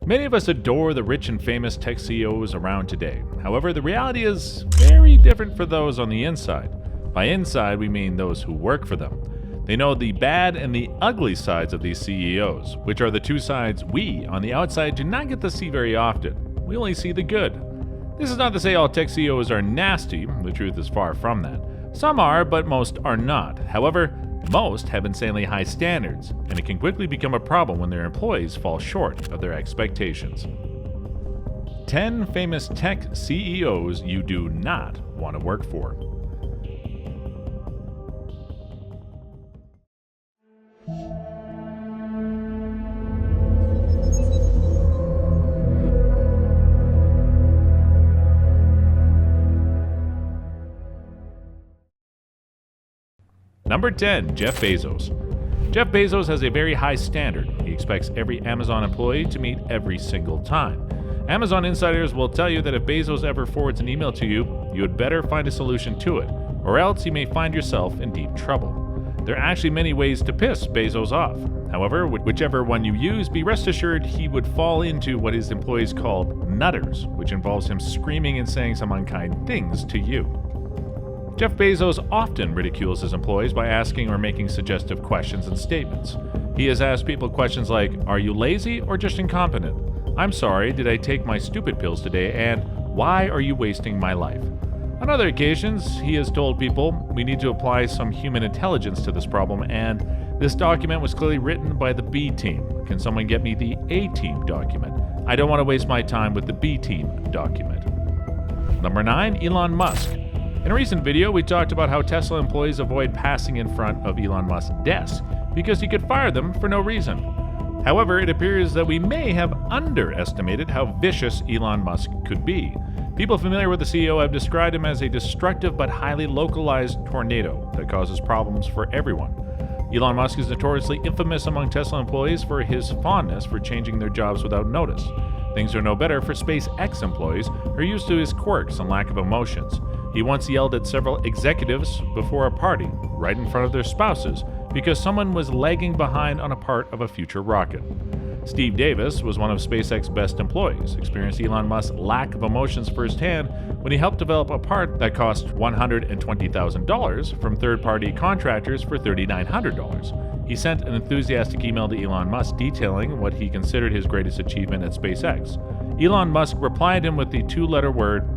Many of us adore the rich and famous tech CEOs around today. However, the reality is very different for those on the inside. By inside, we mean those who work for them. They know the bad and the ugly sides of these CEOs, which are the two sides we, on the outside, do not get to see very often. We only see the good. This is not to say all tech CEOs are nasty. The truth is far from that. Some are, but most are not. However, most have insanely high standards, and it can quickly become a problem when their employees fall short of their expectations. 10 famous tech CEOs you do not want to work for. Number 10, Jeff Bezos. Jeff Bezos has a very high standard. He expects every Amazon employee to meet every single time. Amazon insiders will tell you that if Bezos ever forwards an email to you, you had better find a solution to it, or else you may find yourself in deep trouble. There are actually many ways to piss Bezos off. However, whichever one you use, be rest assured he would fall into what his employees call nutters, which involves him screaming and saying some unkind things to you. Jeff Bezos often ridicules his employees by asking or making suggestive questions and statements. He has asked people questions like, "Are you lazy or just incompetent? I'm sorry, did I take my stupid pills today? And why are you wasting my life?" On other occasions, he has told people, "We need to apply some human intelligence to this problem, and this document was clearly written by the B team. Can someone get me the A team document? I don't want to waste my time with the B team document." Number 9, Elon Musk. In a recent video, we talked about how Tesla employees avoid passing in front of Elon Musk's desk because he could fire them for no reason. However, it appears that we may have underestimated how vicious Elon Musk could be. People familiar with the CEO have described him as a destructive but highly localized tornado that causes problems for everyone. Elon Musk is notoriously infamous among Tesla employees for his fondness for changing their jobs without notice. Things are no better for SpaceX employees who are used to his quirks and lack of emotions. He once yelled at several executives before a party, right in front of their spouses, because someone was lagging behind on a part of a future rocket. Steve Davis was one of SpaceX's best employees, experienced Elon Musk's lack of emotions firsthand when he helped develop a part that cost $120,000 from third-party contractors for $3,900. He sent an enthusiastic email to Elon Musk detailing what he considered his greatest achievement at SpaceX. Elon Musk replied him with the two-letter word,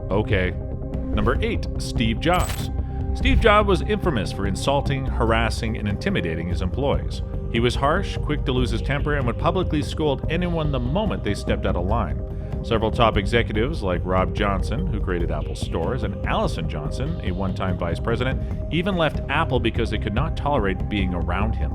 "Okay." Number 8, Steve Jobs. Steve Jobs was infamous for insulting, harassing, and intimidating his employees. He was harsh, quick to lose his temper, and would publicly scold anyone the moment they stepped out of line. Several top executives like Rob Johnson, who created Apple Stores, and Allison Johnson, a one-time vice president, even left Apple because they could not tolerate being around him.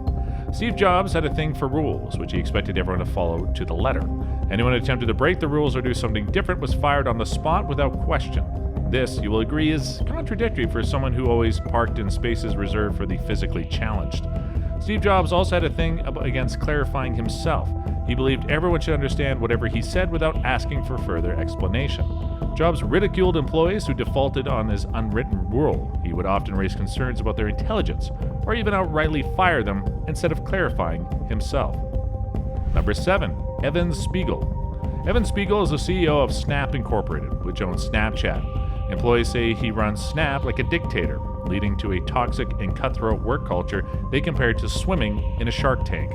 Steve Jobs had a thing for rules, which he expected everyone to follow to the letter. Anyone who attempted to break the rules or do something different was fired on the spot without question. This, you will agree, is contradictory for someone who always parked in spaces reserved for the physically challenged. Steve Jobs also had a thing against clarifying himself. He believed everyone should understand whatever he said without asking for further explanation. Jobs ridiculed employees who defaulted on his unwritten rule. He would often raise concerns about their intelligence, or even outrightly fire them instead of clarifying himself. Number 7, Evan Spiegel. Evan Spiegel is the CEO of Snap Incorporated, which owns Snapchat. Employees say he runs Snap like a dictator, leading to a toxic and cutthroat work culture they compare to swimming in a shark tank.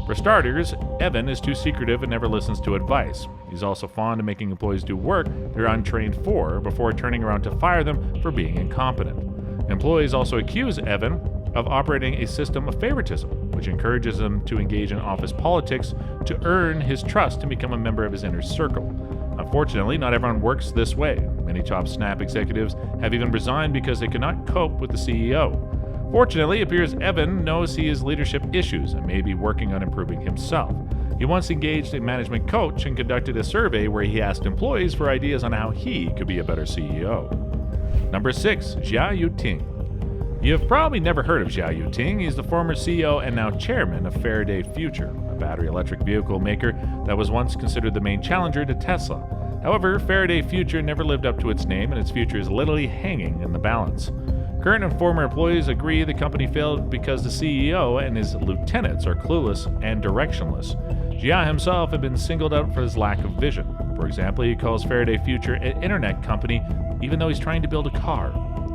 For starters, Evan is too secretive and never listens to advice. He's also fond of making employees do work they're untrained for before turning around to fire them for being incompetent. Employees also accuse Evan of operating a system of favoritism, which encourages him to engage in office politics to earn his trust and become a member of his inner circle. Unfortunately, not everyone works this way. Many top Snap executives have even resigned because they could not cope with the CEO. Fortunately, it appears Evan knows he has leadership issues and may be working on improving himself. He once engaged a management coach and conducted a survey where he asked employees for ideas on how he could be a better CEO. Number 6, Jia Yuting. You have probably never heard of Jia Yuting. He's the former CEO and now chairman of Faraday Future, a battery electric vehicle maker that was once considered the main challenger to Tesla. However, Faraday Future never lived up to its name, and its future is literally hanging in the balance. Current and former employees agree the company failed because the CEO and his lieutenants are clueless and directionless. Jia himself had been singled out for his lack of vision. For example, he calls Faraday Future an internet company even though he's trying to build a car.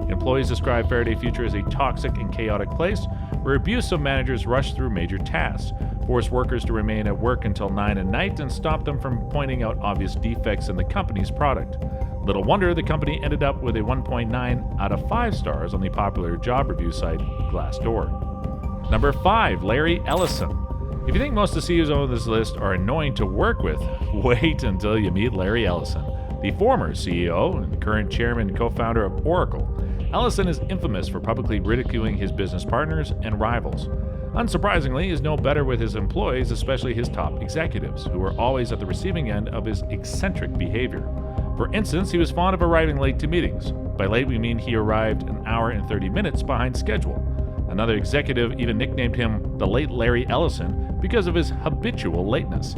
Employees describe Faraday Future as a toxic and chaotic place where abusive managers rush through major tasks, force workers to remain at work until 9 at night, and stop them from pointing out obvious defects in the company's product. Little wonder the company ended up with a 1.9 out of 5 stars on the popular job review site Glassdoor. Number 5. Larry Ellison. If you think most of the CEOs on this list are annoying to work with, wait until you meet Larry Ellison, the former CEO and current chairman and co-founder of Oracle. Ellison is infamous for publicly ridiculing his business partners and rivals. Unsurprisingly, he is no better with his employees, especially his top executives, who are always at the receiving end of his eccentric behavior. For instance, he was fond of arriving late to meetings. By late, we mean he arrived an hour and 30 minutes behind schedule. Another executive even nicknamed him the late Larry Ellison because of his habitual lateness.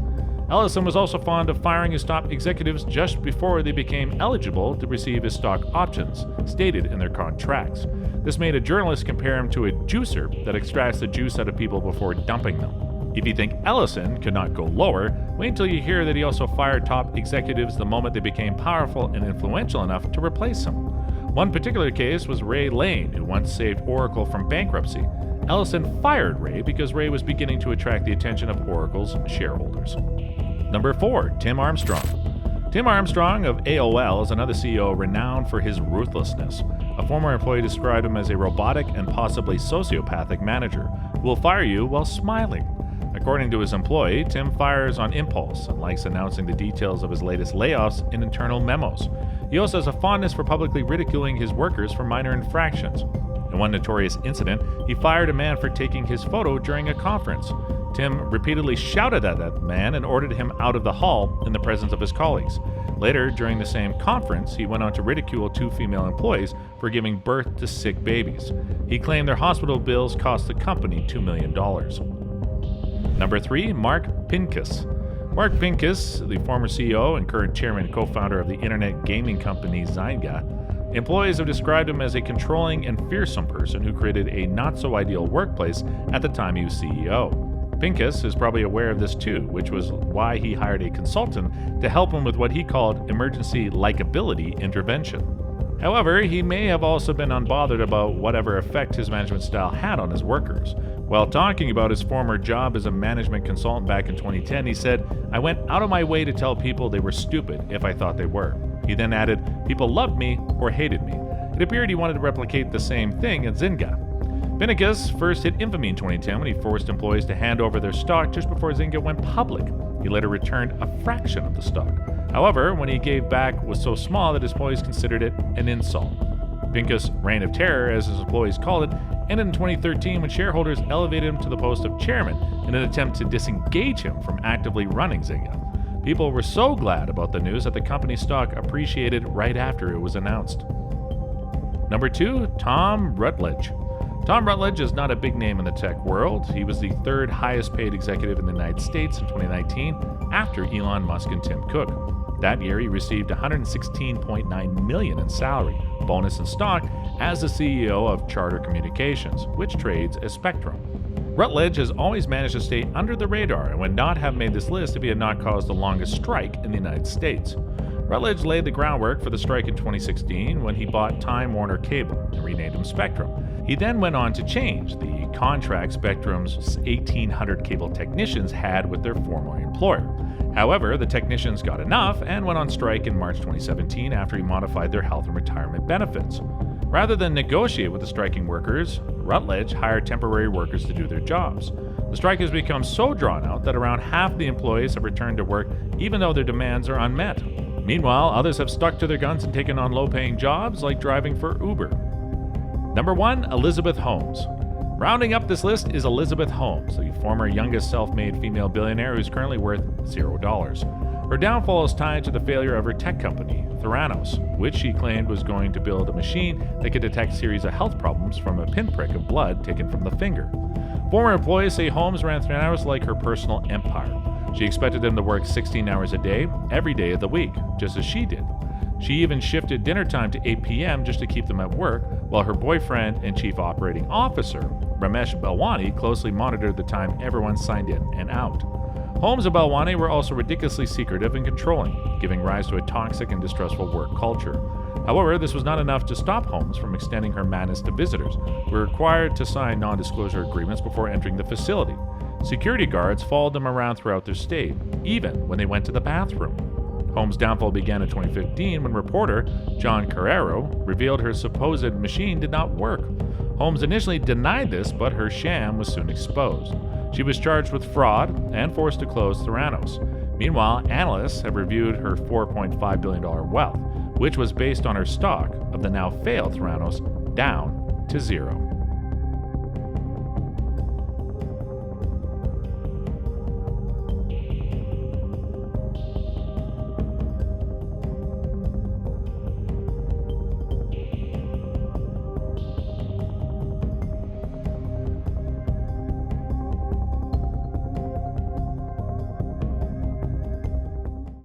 Ellison was also fond of firing his top executives just before they became eligible to receive his stock options, stated in their contracts. This made a journalist compare him to a juicer that extracts the juice out of people before dumping them. If you think Ellison could not go lower, wait until you hear that he also fired top executives the moment they became powerful and influential enough to replace him. One particular case was Ray Lane, who once saved Oracle from bankruptcy. Ellison fired Ray because Ray was beginning to attract the attention of Oracle's shareholders. Number 4. Tim Armstrong. Tim Armstrong of AOL is another CEO renowned for his ruthlessness. A former employee described him as a robotic and possibly sociopathic manager who will fire you while smiling. According to his employee, Tim fires on impulse and likes announcing the details of his latest layoffs in internal memos. He also has a fondness for publicly ridiculing his workers for minor infractions. In one notorious incident, he fired a man for taking his photo during a conference. Tim repeatedly shouted at that man and ordered him out of the hall in the presence of his colleagues. Later, during the same conference, he went on to ridicule 2 female employees for giving birth to sick babies. He claimed their hospital bills cost the company $2 million. Number 3. Mark Pincus. Mark Pincus, the former CEO and current chairman and co-founder of the internet gaming company Zynga. Employees have described him as a controlling and fearsome person who created a not-so-ideal workplace at the time he was CEO. Pincus is probably aware of this too, which was why he hired a consultant to help him with what he called emergency likability intervention. However, he may have also been unbothered about whatever effect his management style had on his workers. While talking about his former job as a management consultant back in 2010, he said, "I went out of my way to tell people they were stupid if I thought they were." He then added, "People loved me or hated me." It appeared he wanted to replicate the same thing at Zynga. Pincus first hit infamy in 2010 when he forced employees to hand over their stock just before Zynga went public. He later returned a fraction of the stock. However, when he gave back was so small that his employees considered it an insult. Pincus' reign of terror, as his employees called it, ended in 2013 when shareholders elevated him to the post of chairman in an attempt to disengage him from actively running Zynga. People were so glad about the news that the company's stock appreciated right after it was announced. Number 2. Tom Rutledge. Tom Rutledge is not a big name in the tech world. He was the 3rd highest paid executive in the United States in 2019 after Elon Musk and Tim Cook. That year, he received $116.9 million in salary, bonus, and stock as the CEO of Charter Communications, which trades as Spectrum. Rutledge has always managed to stay under the radar and would not have made this list if he had not caused the longest strike in the United States. Rutledge laid the groundwork for the strike in 2016 when he bought Time Warner Cable and renamed him Spectrum. He then went on to change the contract Spectrum's 1,800 cable technicians had with their former employer. However, the technicians got enough and went on strike in March 2017 after he modified their health and retirement benefits. Rather than negotiate with the striking workers, Rutledge hired temporary workers to do their jobs. The strike has become so drawn out that around half the employees have returned to work even though their demands are unmet. Meanwhile, others have stuck to their guns and taken on low-paying jobs like driving for Uber. Number 1. Elizabeth Holmes. Rounding up this list is Elizabeth Holmes, the former youngest self-made female billionaire who's currently worth $0. Her downfall is tied to the failure of her tech company, Theranos, which she claimed was going to build a machine that could detect a series of health problems from a pinprick of blood taken from the finger. Former employees say Holmes ran Theranos like her personal empire. She expected them to work 16 hours a day, every day of the week, just as she did. She even shifted dinner time to 8 p.m. just to keep them at work, while her boyfriend and chief operating officer, Ramesh Balwani, closely monitored the time everyone signed in and out. Holmes and Balwani were also ridiculously secretive and controlling, giving rise to a toxic and distrustful work culture. However, this was not enough to stop Holmes from extending her madness to visitors, who were required to sign non-disclosure agreements before entering the facility. Security guards followed them around throughout their stay, even when they went to the bathroom. Holmes' downfall began in 2015 when reporter John Carrero revealed her supposed machine did not work. Holmes initially denied this, but her sham was soon exposed. She was charged with fraud and forced to close Theranos. Meanwhile, analysts have reviewed her $4.5 billion wealth, which was based on her stock of the now failed Theranos, down to zero.